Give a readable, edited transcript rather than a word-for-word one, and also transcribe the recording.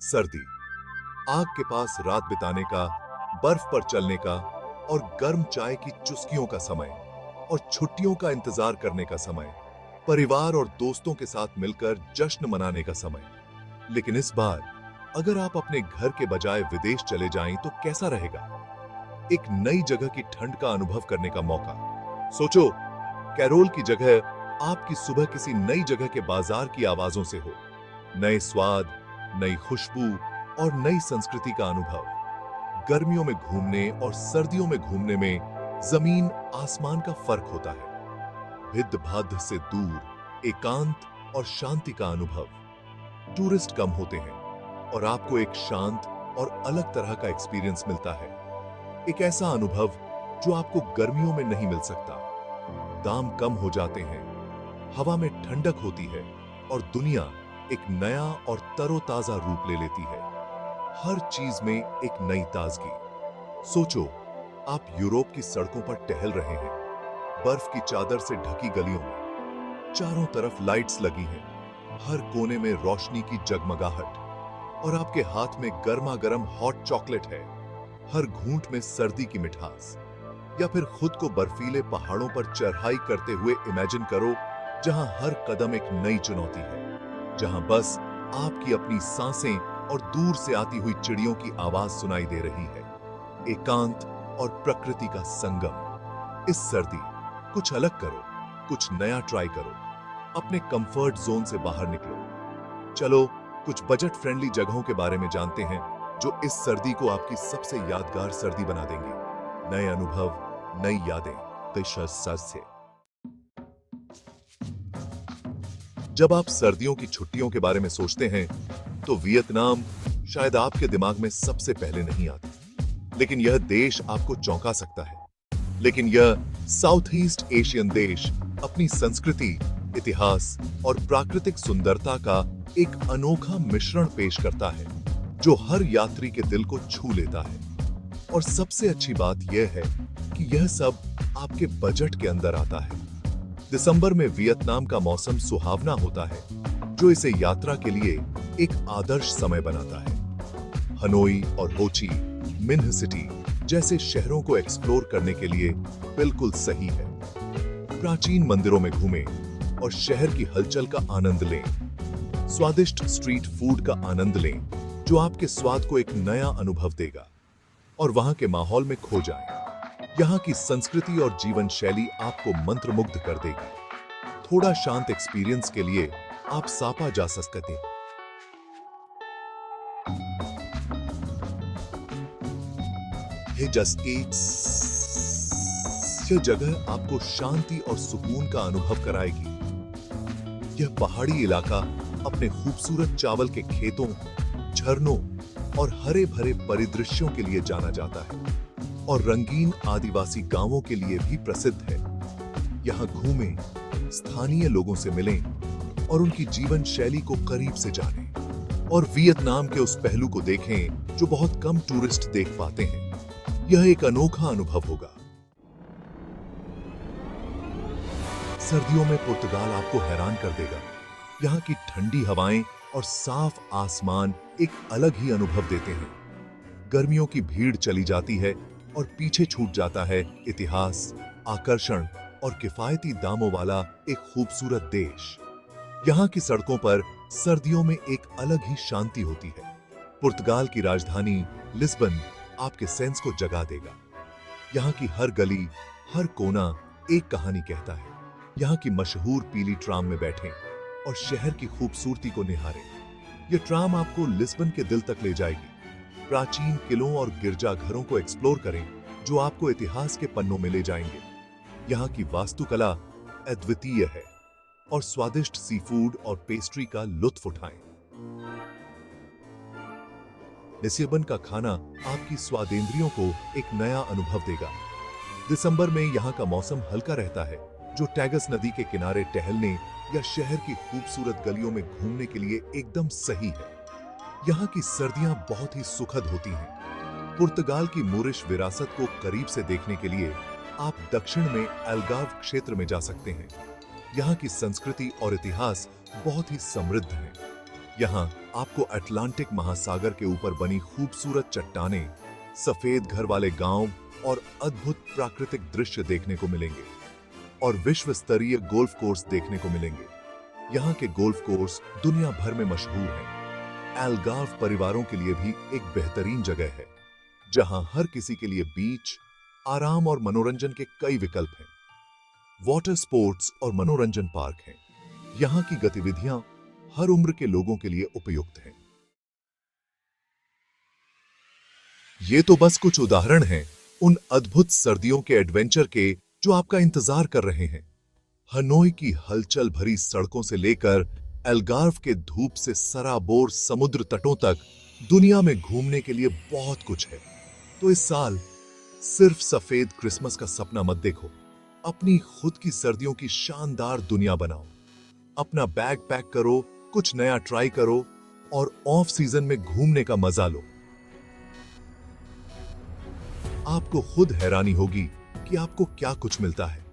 सर्दी, आग के पास रात बिताने का, बर्फ पर चलने का और गर्म चाय की चुस्कियों का समय और छुट्टियों का इंतजार करने का समय, परिवार और दोस्तों के साथ मिलकर जश्न मनाने का समय। लेकिन इस बार अगर आप अपने घर के बजाय विदेश चले जाएं तो कैसा रहेगा? एक नई जगह की ठंड का अनुभव करने का मौका। सोचो, कैरोल की जगह आपकी सुबह किसी नई जगह के बाजार की आवाजों से हो। नए स्वाद, नई खुशबू और नई संस्कृति का अनुभव। गर्मियों में घूमने और सर्दियों में घूमने में जमीन आसमान का फर्क होता है। भिद्द भाद से दूर एकांत और शांति का अनुभव। टूरिस्ट कम होते हैं और आपको एक शांत और अलग तरह का एक्सपीरियंस मिलता है। एक ऐसा अनुभव जो आपको गर्मियों में नहीं मिल सकता। दाम कम हो जाते हैं, हवा में ठंडक होती है और दुनिया एक नया और तरोताजा रूप ले लेती है। हर चीज में एक नई ताजगी। सोचो, आप यूरोप की सड़कों पर टहल रहे हैं, बर्फ की चादर से ढकी गलियों में। चारों तरफ लाइट्स लगी हैं, हर कोने में रोशनी की जगमगाहट और आपके हाथ में गर्मा गर्म हॉट चॉकलेट है। हर घूंट में सर्दी की मिठास। या फिर खुद को बर्फीले पहाड़ों पर चढ़ाई करते हुए इमेजिन करो, जहां हर कदम एक नई चुनौती है, जहां बस आपकी अपनी सांसें और दूर से आती हुई चिड़ियों की आवाज सुनाई दे रही है। एकांत और प्रकृति का संगम। इस सर्दी कुछ अलग करो, कुछ नया ट्राई करो, अपने कंफर्ट जोन से बाहर निकलो। चलो कुछ बजट फ्रेंडली जगहों के बारे में जानते हैं जो इस सर्दी को आपकी सबसे यादगार सर्दी बना देंगी। नए अनुभव, नई यादें, से। जब आप सर्दियों की छुट्टियों के बारे में सोचते हैं तो वियतनाम शायद आपके दिमाग में सबसे पहले नहीं आता। लेकिन यह देश आपको चौंका सकता है। लेकिन यह साउथ ईस्ट एशियन देश अपनी संस्कृति, इतिहास और प्राकृतिक सुंदरता का एक अनोखा मिश्रण पेश करता है जो हर यात्री के दिल को छू लेता है। और सबसे अच्छी बात यह है कि यह सब आपके बजट के अंदर आता है। दिसंबर में वियतनाम का मौसम सुहावना होता है, जो इसे यात्रा के लिए एक आदर्श समय बनाता है। हनोई और हो ची मिन्ह सिटी जैसे शहरों को एक्सप्लोर करने के लिए बिल्कुल सही है। प्राचीन मंदिरों में घूमें और शहर की हलचल का आनंद लें। स्वादिष्ट स्ट्रीट फूड का आनंद लें, जो आपके स्वाद को एक नया अनुभव देगा। और वहां के माहौल में खो जाएं। यहाँ की संस्कृति और जीवन शैली आपको मंत्रमुग्ध कर देगी। थोड़ा शांत एक्सपीरियंस के लिए आप सापा जा सकते हैं। यह जगह आपको शांति और सुकून का अनुभव कराएगी। यह पहाड़ी इलाका अपने खूबसूरत चावल के खेतों, झरनों और हरे भरे परिदृश्यों के लिए जाना जाता है और रंगीन आदिवासी गांवों के लिए भी प्रसिद्ध है। यहाँ घूमें, स्थानीय लोगों से मिलें और उनकी जीवन शैली को करीब से जानें और वियतनाम के उस पहलू को देखें जो बहुत कम टूरिस्ट देख पाते हैं। यह एक अनोखा अनुभव होगा। सर्दियों में पुर्तगाल आपको हैरान कर देगा। यहाँ की ठंडी हवाएं और साफ आसमान एक अलग ही अनुभव देते हैं। गर्मियों की भीड़ चली जाती है और पीछे छूट जाता है इतिहास, आकर्षण और किफायती दामों वाला एक खूबसूरत देश। यहाँ की सड़कों पर सर्दियों में एक अलग ही शांति होती है। पुर्तगाल की राजधानी लिस्बन आपके सेंस को जगा देगा। यहाँ की हर गली, हर कोना एक कहानी कहता है। यहाँ की मशहूर पीली ट्राम में बैठें और शहर की खूबसूरती को निहारें। यह ट्राम आपको लिस्बन के दिल तक ले जाएगी। प्राचीन किलों और गिरजाघरों को एक्सप्लोर करें जो आपको इतिहास के पन्नों में ले जाएंगे। यहाँ की वास्तुकला अद्वितीय है और स्वादिष्ट सी फूड और पेस्ट्री का लुत्फ उठाएं। लिस्बन का खाना आपकी स्वादेंद्रियों को एक नया अनुभव देगा। दिसंबर में यहाँ का मौसम हल्का रहता है, जो टैगस नदी के किनारे टहलने या शहर की खूबसूरत गलियों में घूमने के लिए एकदम सही है। यहाँ की सर्दियां बहुत ही सुखद होती हैं। पुर्तगाल की मूरिश विरासत को करीब से देखने के लिए आप दक्षिण में अल्गार्व क्षेत्र में जा सकते हैं। यहाँ की संस्कृति और इतिहास बहुत ही समृद्ध है। यहाँ आपको अटलांटिक महासागर के ऊपर बनी खूबसूरत चट्टानें, सफेद घर वाले गांव और अद्भुत प्राकृतिक दृश्य देखने को मिलेंगे और विश्व स्तरीय गोल्फ कोर्स देखने को मिलेंगे। यहाँ के गोल्फ कोर्स दुनिया भर में मशहूर हैं। एल्गार्व परिवारों के लिए भी एक बेहतरीन जगह है, जहां हर किसी के लिए बीच, आराम और मनोरंजन के कई विकल्प हैं। वाटर स्पोर्ट्स और मनोरंजन पार्क हैं। यहाँ की गतिविधियां हर उम्र के लोगों के लिए उपयुक्त हैं। ये तो बस कुछ उदाहरण हैं उन अद्भुत सर्दियों के एडवेंचर के जो आपका इंतजार कर रहे हैं। हनोई की हलचल भरी सड़कों से लेकर एल्गार्व के धूप से सराबोर समुद्र तटों तक दुनिया में घूमने के लिए बहुत कुछ है। तो इस साल सिर्फ सफेद क्रिसमस का सपना मत देखो, अपनी खुद की सर्दियों की शानदार दुनिया बनाओ। अपना बैग पैक करो, कुछ नया ट्राई करो और ऑफ सीजन में घूमने का मजा लो। आपको खुद हैरानी होगी कि आपको क्या कुछ मिलता है।